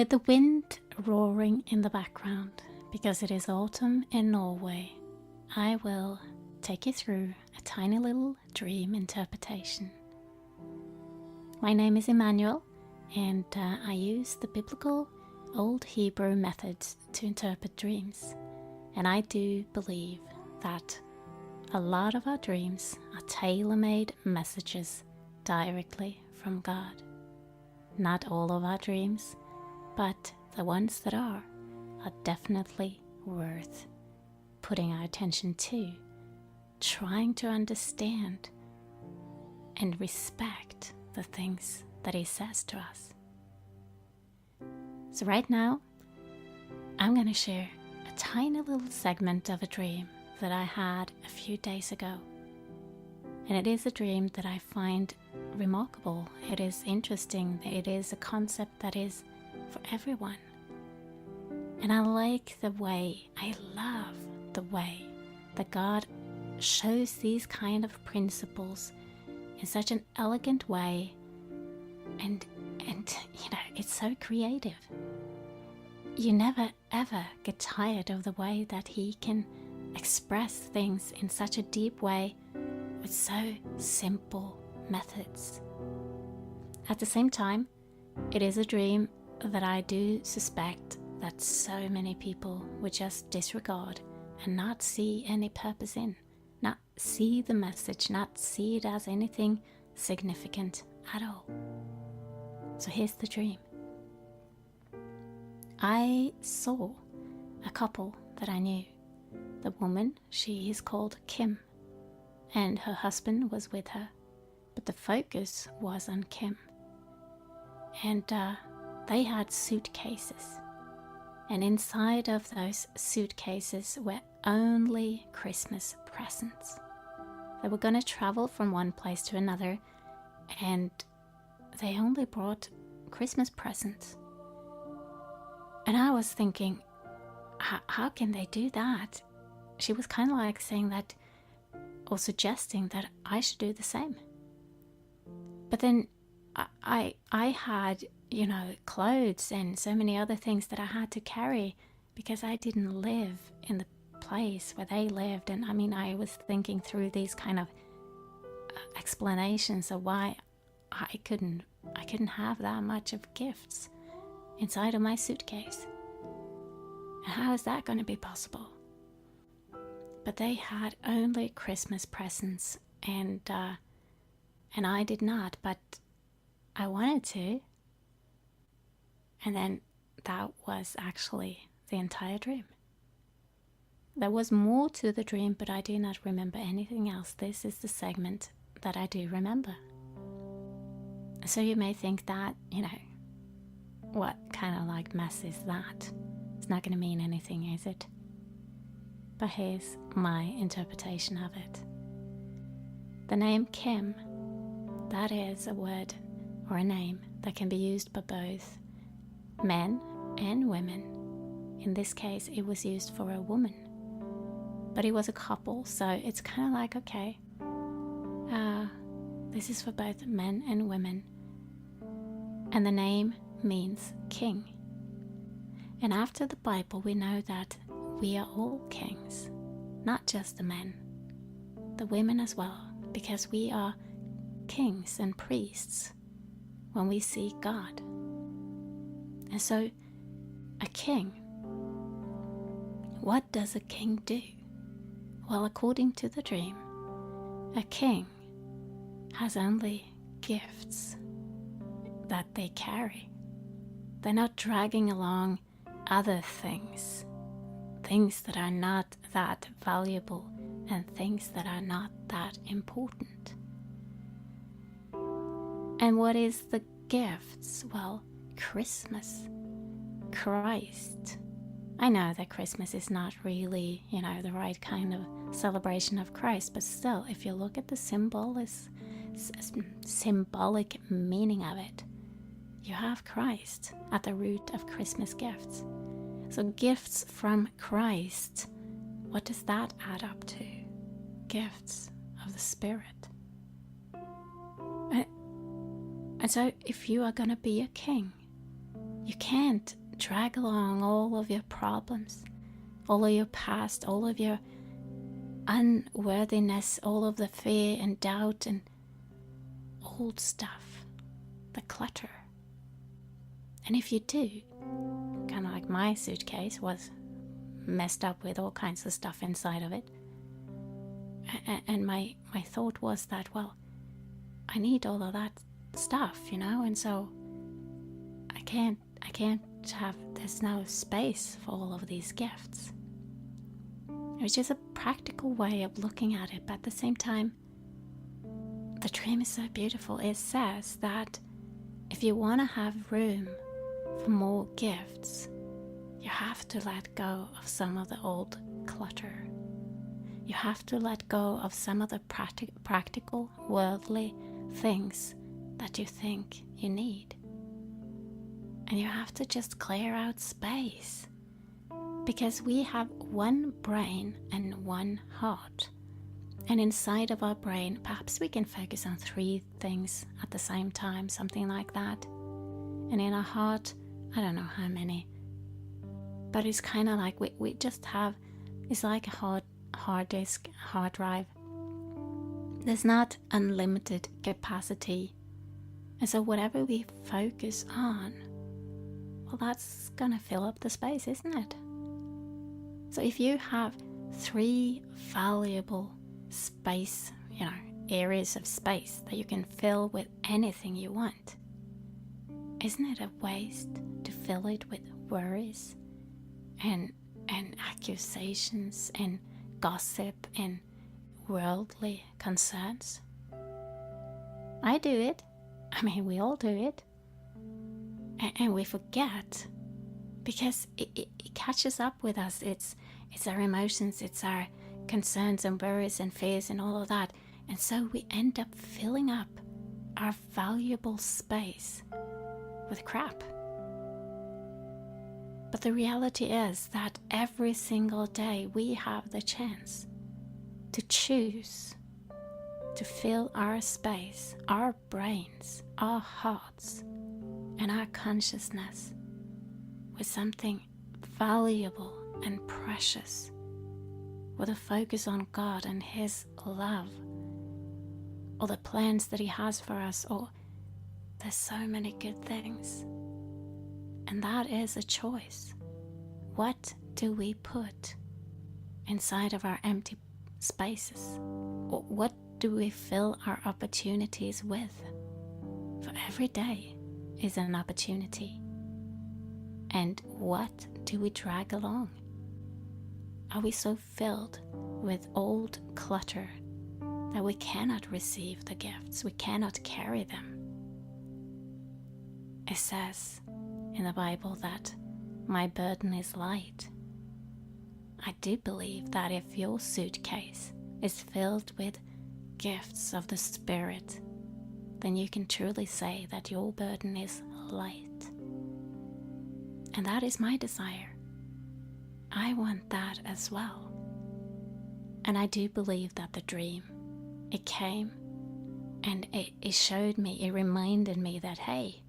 with the wind roaring in the background, because it is autumn in Norway, I will take you through a tiny little dream interpretation. My name is Emmanuel, and I use the biblical Old Hebrew methods to interpret dreams. And I do believe that a lot of our dreams are tailor-made messages directly from God. Not all of our dreams, but the ones that are definitely worth putting our attention to, trying to understand and respect the things that He says to us. So right now, I'm going to share a tiny little segment of a dream that I had a few days ago. And it is a dream that I find remarkable. It is interesting. It is a concept that is for everyone. And I love the way that God shows these kind of principles in such an elegant way, and it's so creative. You never ever get tired of the way that He can express things in such a deep way with so simple methods. At the same time, it is a dream that I do suspect that so many people would just disregard and not see any purpose in, not see the message, not see it as anything significant at all. So here's the dream. I saw a couple that I knew. The woman, she is called Kim, and her husband was with her, but the focus was on Kim. And they had suitcases, and inside of those suitcases were only Christmas presents. They were going to travel from one place to another, and they only brought Christmas presents. And I was thinking, how can they do that? She was kind of like saying that, or suggesting that I should do the same. But then I had, clothes and so many other things that I had to carry because I didn't live in the place where they lived. And I was thinking through these kind of explanations of why I couldn't have that much of gifts inside of my suitcase. And how is that going to be possible? But they had only Christmas presents, and I did not, but I wanted to. And then that was actually the entire dream. There was more to the dream, but I do not remember anything else. This is the segment that I do remember. So you may think that, what kind of like mess is that? It's not going to mean anything, is it? But here's my interpretation of it. The name Kim, that is a word or a name that can be used by both men and women. In this case, it was used for a woman. But it was a couple, so it's kind of like, okay, this is for both men and women. And the name means king. And after the Bible, we know that we are all kings, not just the men, the women as well, because we are kings and priests when we see God. And so, a king, what does a king do? Well, according to the dream, a king has only gifts that they carry. They're not dragging along other things that are not that valuable and things that are not that important. And what is the gifts? Well, Christmas, Christ. I know that Christmas is not really, the right kind of celebration of Christ, but still, if you look at the symbolic meaning of it, you have Christ at the root of Christmas gifts. So gifts from Christ, what does that add up to? Gifts of the Spirit. And so if you are going to be a king, You can't drag along all of your problems, all of your past, all of your unworthiness, all of the fear and doubt and old stuff, the clutter. And if you do, kind of like my suitcase was messed up with all kinds of stuff inside of it, and my thought was that, well, I need all of that stuff, and so I can't have, there's no space for all of these gifts. It was just a practical way of looking at it, but at the same time, the dream is so beautiful. It says that if you want to have room for more gifts, you have to let go of some of the old clutter. You have to let go of some of the practical, worldly things that you think you need. And you have to just clear out space. Because we have one brain and one heart. And inside of our brain, perhaps we can focus on 3 things at the same time, something like that. And in our heart, I don't know how many. But it's kind of like we just have, it's like a hard disk, hard drive. There's not unlimited capacity. And so whatever we focus on, well, that's going to fill up the space, isn't it? So if you have 3 valuable space, areas of space that you can fill with anything you want, isn't it a waste to fill it with worries and accusations and gossip and worldly concerns? I do it. I mean, we all do it. And we forget, because it catches up with us. It's our emotions, it's our concerns and worries and fears and all of that. And so we end up filling up our valuable space with crap. But the reality is that every single day we have the chance to choose to fill our space, our brains, our hearts, and our consciousness with something valuable and precious, with a focus on God and His love, or the plans that He has for us, or there's so many good things. And that is a choice. What do we put inside of our empty spaces? Or what do we fill our opportunities with? For every day is an opportunity. And what do we drag along? Are we so filled with old clutter that we cannot receive the gifts, we cannot carry them? It says in the Bible that my burden is light. I do believe that if your suitcase is filled with gifts of the Spirit, then you can truly say that your burden is light. And that is my desire. I want that as well. And I do believe that the dream, it came and it showed me, it reminded me that, hey,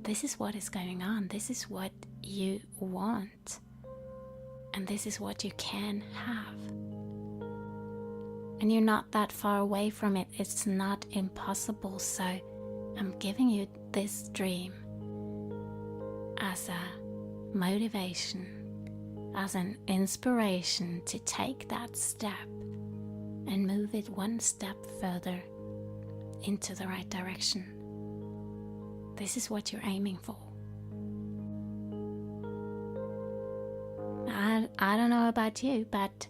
this is what is going on. This is what you want. And this is what you can have. And you're not that far away from it. It's not impossible. So I'm giving you this dream as a motivation, as an inspiration to take that step and move it one step further into the right direction. This is what you're aiming for. I don't know about you, but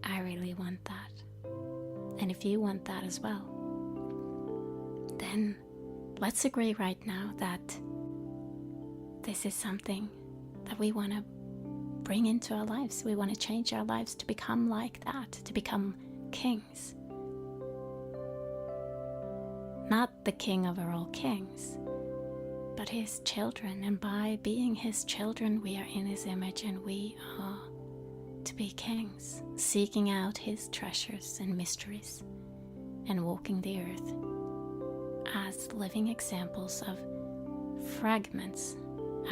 I really want that. And if you want that as well, then let's agree right now that this is something that we want to bring into our lives. We want to change our lives to become like that, to become kings. Not the king over all kings, but His children. And by being His children, we are in His image, and we are to be kings, seeking out His treasures and mysteries, and walking the earth as living examples of fragments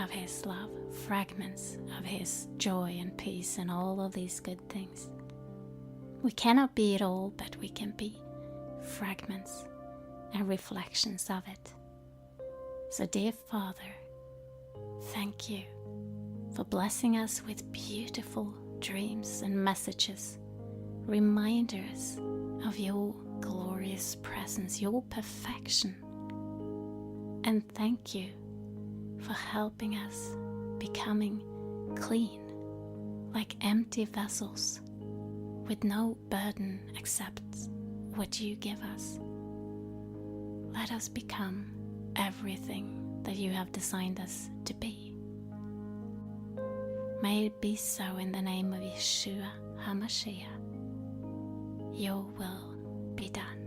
of His love, fragments of His joy and peace and all of these good things. We cannot be it all, but we can be fragments and reflections of it. So, dear Father, thank you for blessing us with beautiful dreams and messages, reminders of your glorious presence, your perfection. And thank you for helping us becoming clean, like empty vessels, with no burden except what you give us. Let us become everything that you have designed us to be. May it be so in the name of Yeshua HaMashiach. Your will be done.